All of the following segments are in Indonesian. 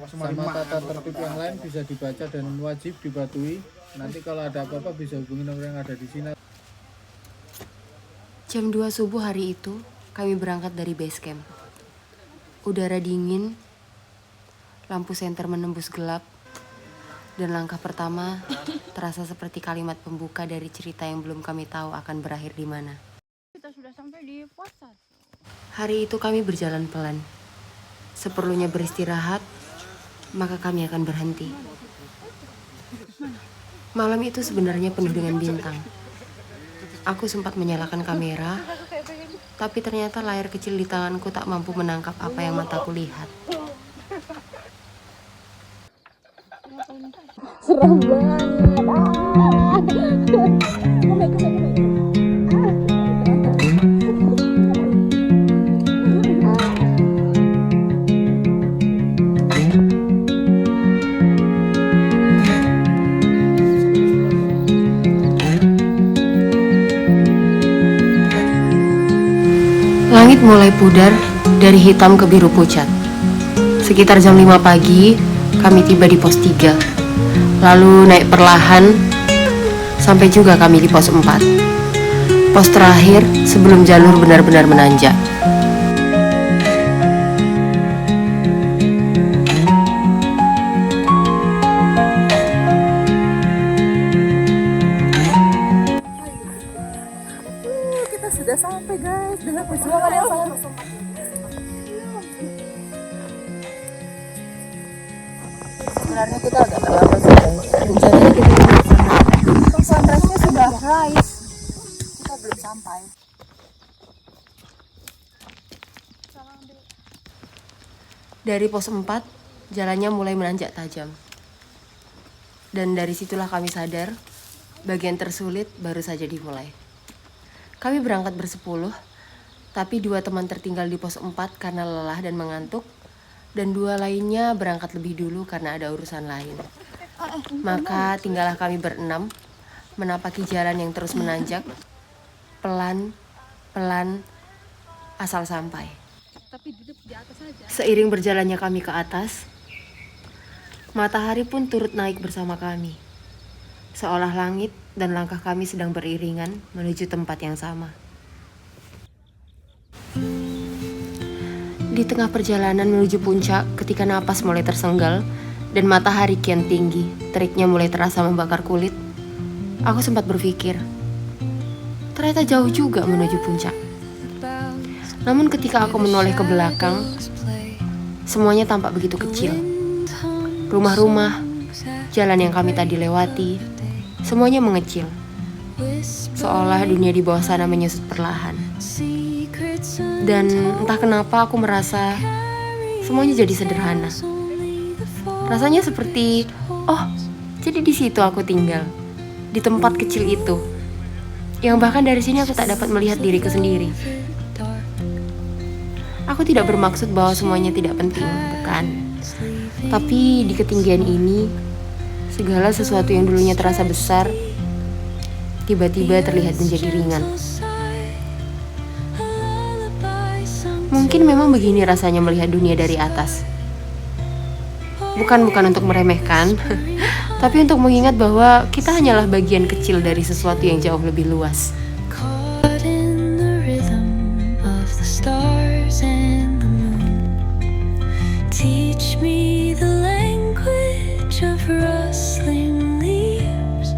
sama tata tertib yang lain bisa dibaca dan wajib dipatuhi. Nanti kalau ada apa-apa bisa hubungi nomor yang ada di sini. Jam 2 subuh hari itu, kami berangkat dari base camp. Udara dingin, lampu senter menembus gelap, dan langkah pertama terasa seperti kalimat pembuka dari cerita yang belum kami tahu akan berakhir di mana. Kita sudah sampai di puasa. Hari itu kami berjalan pelan. Seperlunya beristirahat, maka kami akan berhenti. Malam itu sebenarnya penuh dengan bintang. Aku sempat menyalakan kamera, tapi ternyata layar kecil di tanganku tak mampu menangkap apa yang mataku lihat. Serem banget. Langit mulai pudar dari hitam ke biru pucat. Sekitar jam 5 pagi, kami tiba di pos 3. Lalu naik perlahan, sampai juga kami di pos 4. Pos terakhir sebelum jalur benar-benar menanjak. Kita sudah sampai guys dengan perjuangan yang sangat sebenarnya kita agak terlambat sih guys. Rencananya kita sunrise-nya sudah rise, kita belum sampai. Dari pos 4, jalannya mulai menanjak tajam. Dan dari situlah kami sadar, bagian tersulit baru saja dimulai. Kami berangkat bersepuluh, tapi 2 teman tertinggal di pos 4 karena lelah dan mengantuk, dan 2 lainnya berangkat lebih dulu karena ada urusan lain. Maka tinggallah kami berenam, menapaki jalan yang terus menanjak, pelan-pelan, asal sampai. Seiring berjalannya kami ke atas, matahari pun turut naik bersama kami. Seolah langit dan langkah kami sedang beriringan menuju tempat yang sama. Di tengah perjalanan menuju puncak, ketika napas mulai tersenggal dan matahari kian tinggi, teriknya mulai terasa membakar kulit, aku sempat berpikir, ternyata jauh juga menuju puncak. Namun ketika aku menoleh ke belakang, semuanya tampak begitu kecil. Rumah-rumah, jalan yang kami tadi lewati, semuanya mengecil. Seolah dunia di bawah sana menyusut perlahan. Dan entah kenapa aku merasa semuanya jadi sederhana. Rasanya seperti, oh, jadi di situ aku tinggal, di tempat kecil itu, yang bahkan dari sini aku tak dapat melihat diriku sendiri. Aku tidak bermaksud bahwa semuanya tidak penting, bukan. Tapi di ketinggian ini, segala sesuatu yang dulunya terasa besar, tiba-tiba terlihat menjadi ringan. Mungkin memang begini rasanya melihat dunia dari atas. Bukan untuk meremehkan, tapi untuk mengingat bahwa kita hanyalah bagian kecil dari sesuatu yang jauh lebih luas. Teach me the language of rustling leaves,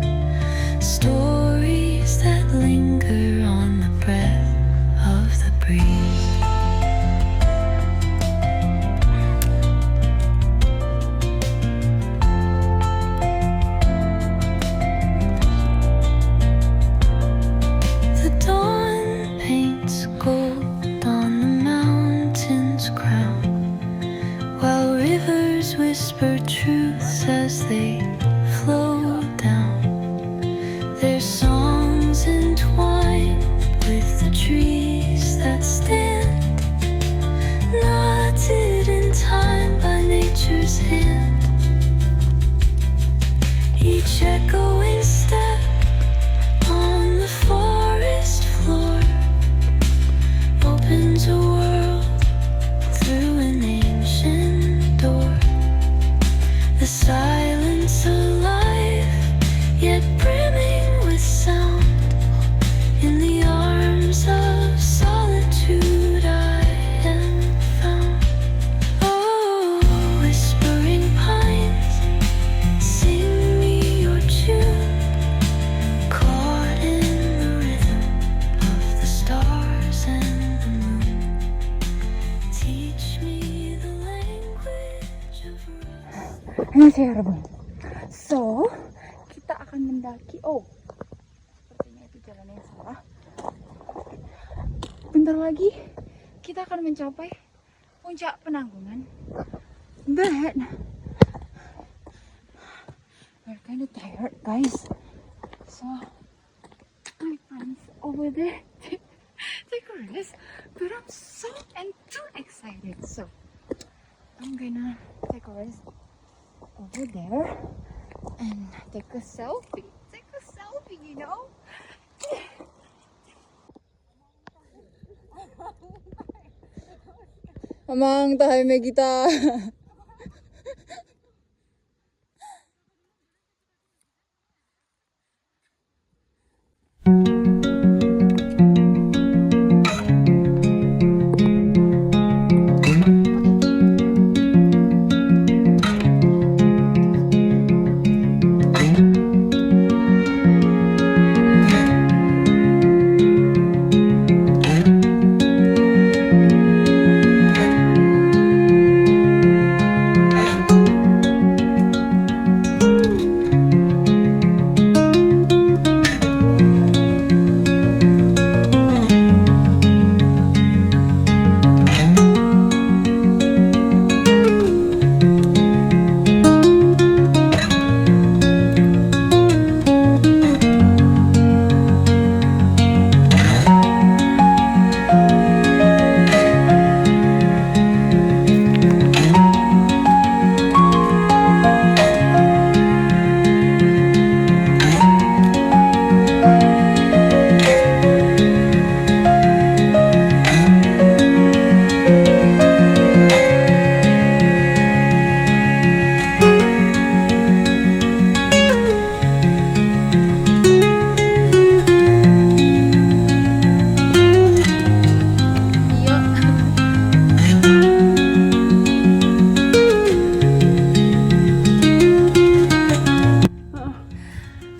stories that linger on the breath of the breeze. The dawn paints gold on the mountain's crown, while rivers whisper truths as they flow down. Their songs entwined with the trees that stand, knotted in time by nature's hand. Each echoing step on the forest floor opens a world through an ancient door. Ini saya Rebon. So, kita akan mendaki. Oh, sepertinya itu jalan yang salah. Bentar lagi kita akan mencapai puncak Penanggungan. But we're kind of tired, guys. So, my friends over there take a rest. But I'm so and too excited. So, I'm gonna take a rest over there and take a selfie. Take a selfie, you know. Amang tahay may kita.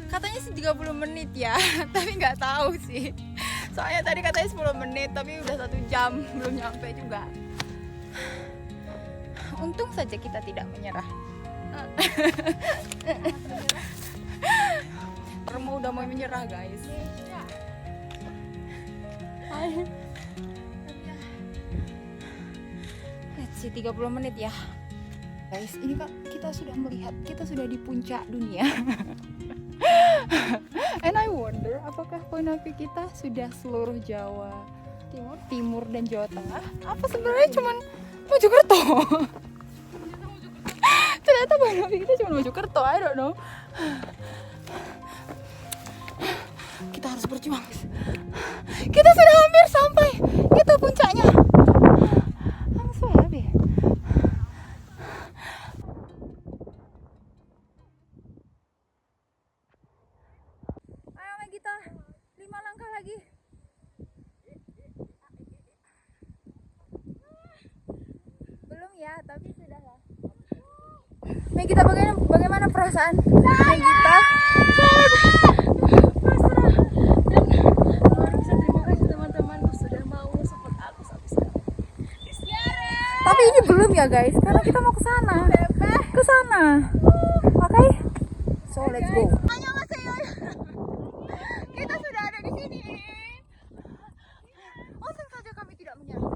Katanya sih 30 menit ya, tapi nggak tahu sih. Soalnya tadi katanya 10 menit, tapi udah 1 jam belum nyampe juga. Untung saja kita tidak menyerah. Remo udah mau menyerah, guys. Let's see, 30 menit ya. Guys, ini kan kita sudah melihat, kita sudah di puncak dunia. And I wonder, apakah point of view kita sudah seluruh Jawa Timur dan Jawa Tengah? Apa sebenarnya cuman Mojokerto? Ternyata point of view kita cuma Mojokerto, I don't know. Kita harus berjuang. Kita sudah hampir sampai. Itu puncaknya. I'm so happy. Kita 5 langkah lagi. Belum ya, tapi sudah lah. Megita, bagaimana perasaan Megita? Terima kasih teman-teman sudah mau support aku sampai sekarang. Tapi ini belum ya guys, karena kita mau ke sana. Ke sana. Oke? So let's go. Kita sudah ada di sini. Untung saja kami tidak menyerah.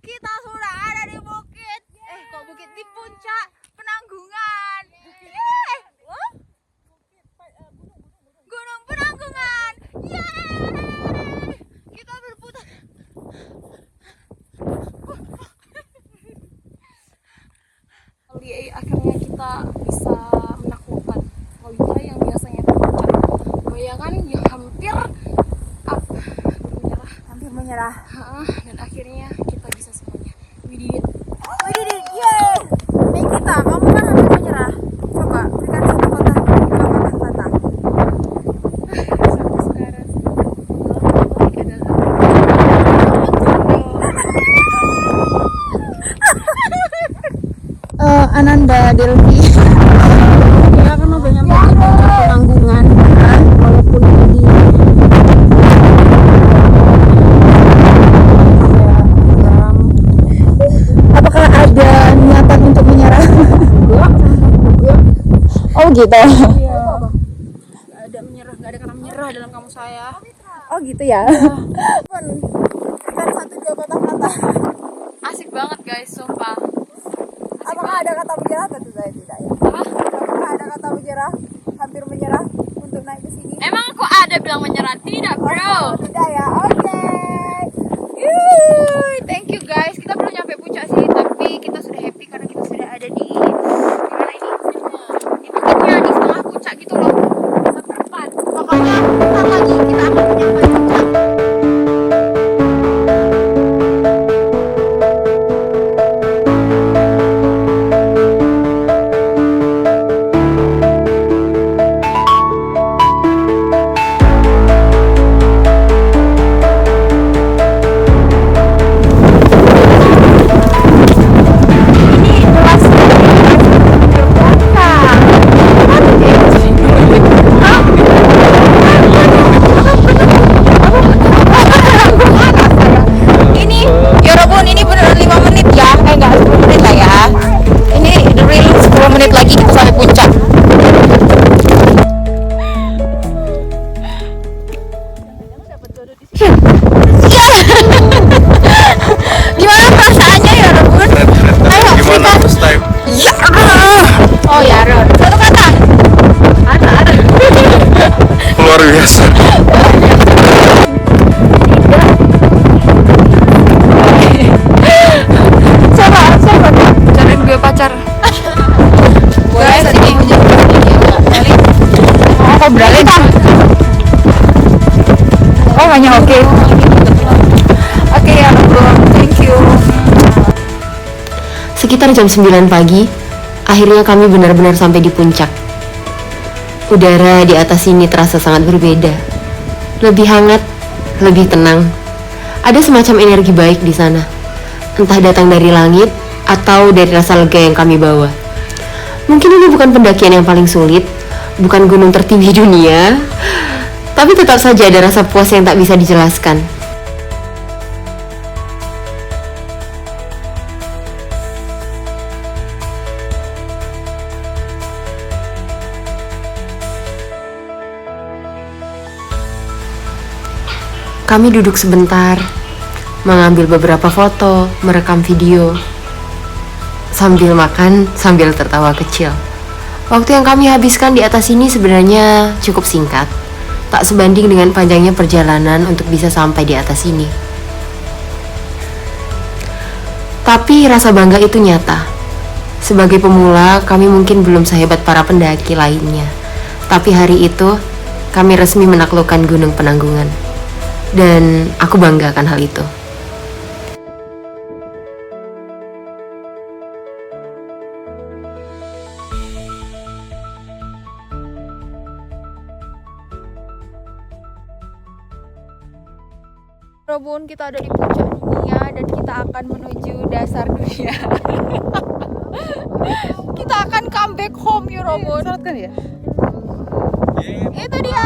Kita sudah ada di bukit. Kok bukit di puncak Penanggungan. Gunung Penanggungan. Yeay! Kita berputar. Akhirnya kita bisa menaklukkan Lawita yang biasanya terpecah. Bayangkan yang hampir menyerah. Dan akhirnya kita bisa semuanya. We did it. We did it. Yeay! Megita, kamu kan hampir menyerah. Coba berikan satu kata. Sampai sekarang Ananda Delvi. Dia kan udah nyampe di Penanggungan, walaupun di apakah gitu. Iya. Gak ada kata menyerah dalam kamus saya. Oh gitu ya. Kan satu dua kata-kata. Asik banget guys, sumpah. Apakah ada kata menyerah? Tentu saya tidak ya. Apa? Apakah ada kata menyerah? Hampir menyerah untuk naik ke sini? Emang aku ada bilang menyerah? Tidak bro. Tidak ya. Oke. Yuh, thank you guys. Kita belum nyampe puncak sih, tapi kita sudah happy karena kita sudah ada di mana ini? Di bukitnya di setengah puncak gitu loh. Seperempat. Pokoknya bentar lagi kita akan menyampai puncak. Oh ya, satu kata. Ada. Luar biasa. Siapa? Cariin gue pacar. Guys, ini Apa beralih kan? Oh hanya oke. Oke ya bro, thank you. Sekitar jam 9 pagi, akhirnya kami benar-benar sampai di puncak. Udara di atas sini terasa sangat berbeda. Lebih hangat, lebih tenang. Ada semacam energi baik di sana. Entah datang dari langit atau dari rasa lega yang kami bawa. Mungkin ini bukan pendakian yang paling sulit, bukan gunung tertinggi dunia, tapi tetap saja ada rasa puas yang tak bisa dijelaskan. Kami duduk sebentar, mengambil beberapa foto, merekam video, sambil makan, sambil tertawa kecil. Waktu yang kami habiskan di atas ini sebenarnya cukup singkat, tak sebanding dengan panjangnya perjalanan untuk bisa sampai di atas ini. Tapi rasa bangga itu nyata. Sebagai pemula, kami mungkin belum sehebat para pendaki lainnya. Tapi hari itu, kami resmi menaklukkan Gunung Penanggungan. Dan aku bangga akan hal itu. Robun, kita ada di puncak dunia dan kita akan menuju dasar dunia. Kita akan come back home ya Robun. Salat kan ya? Itu dia.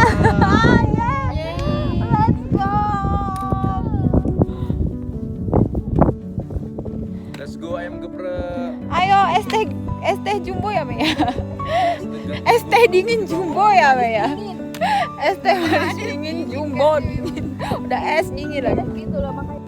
Let's go. Let's go ayam geprek. Ayo es teh jumbo ya Me ya. Es teh dingin jumbo ya Me ya. Es teh manis dingin jumbo dingin. Udah es dingin lagi. Gitu loh makanya.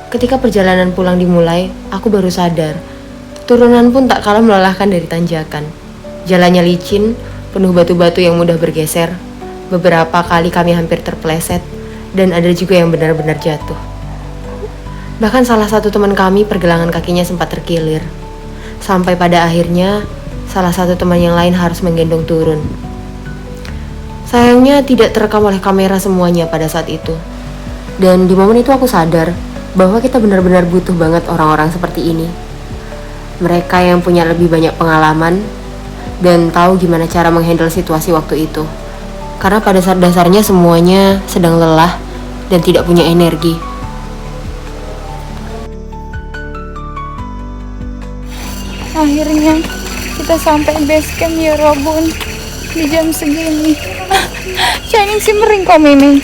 Ketika perjalanan pulang dimulai, aku baru sadar. Turunan pun tak kalah melelahkan dari tanjakan. Jalannya licin, penuh batu-batu yang mudah bergeser. Beberapa kali kami hampir terpeleset, dan ada juga yang benar-benar jatuh. Bahkan salah satu teman kami pergelangan kakinya sempat terkilir. Sampai pada akhirnya, salah satu teman yang lain harus menggendong turun. Sayangnya tidak terekam oleh kamera semuanya pada saat itu. Dan di momen itu aku sadar bahwa kita benar-benar butuh banget orang-orang seperti ini. Mereka yang punya lebih banyak pengalaman dan tahu gimana cara menghandle situasi waktu itu. Karena pada saat dasarnya semuanya sedang lelah dan tidak punya energi. Akhirnya kita sampai base camp ya Robun di jam segini. Shining simmering kok Mimi.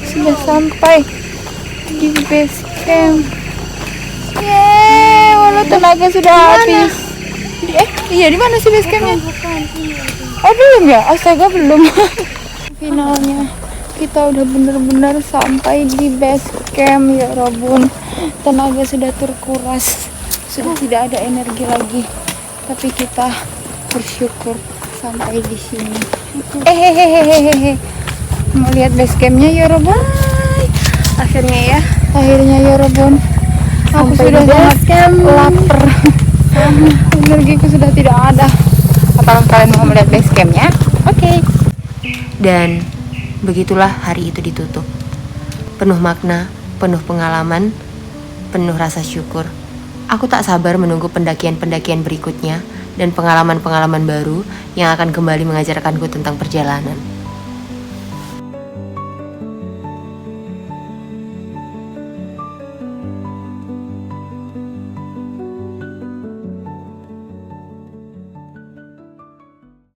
Sudah sampai di base camp. Yeay, walau tenaga sudah habis. Iya di mana sih base campnya? Oh belum ya? Astaga belum. Finalnya kita udah bener-bener sampai di base camp ya Robun. Tenaga sudah terkuras, sudah tidak ada energi lagi. Tapi kita bersyukur sampai di sini. Mau lihat base campnya ya Robun? Akhirnya Akhirnya ya Robun. Aku sudah sangat lapar. Energiku sudah tidak ada. Apakah kalian mau melihat base campnya? Oke. Dan begitulah hari itu ditutup. Penuh makna, penuh pengalaman, penuh rasa syukur. Aku tak sabar menunggu pendakian-pendakian berikutnya dan pengalaman-pengalaman baru yang akan kembali mengajarkanku tentang perjalanan.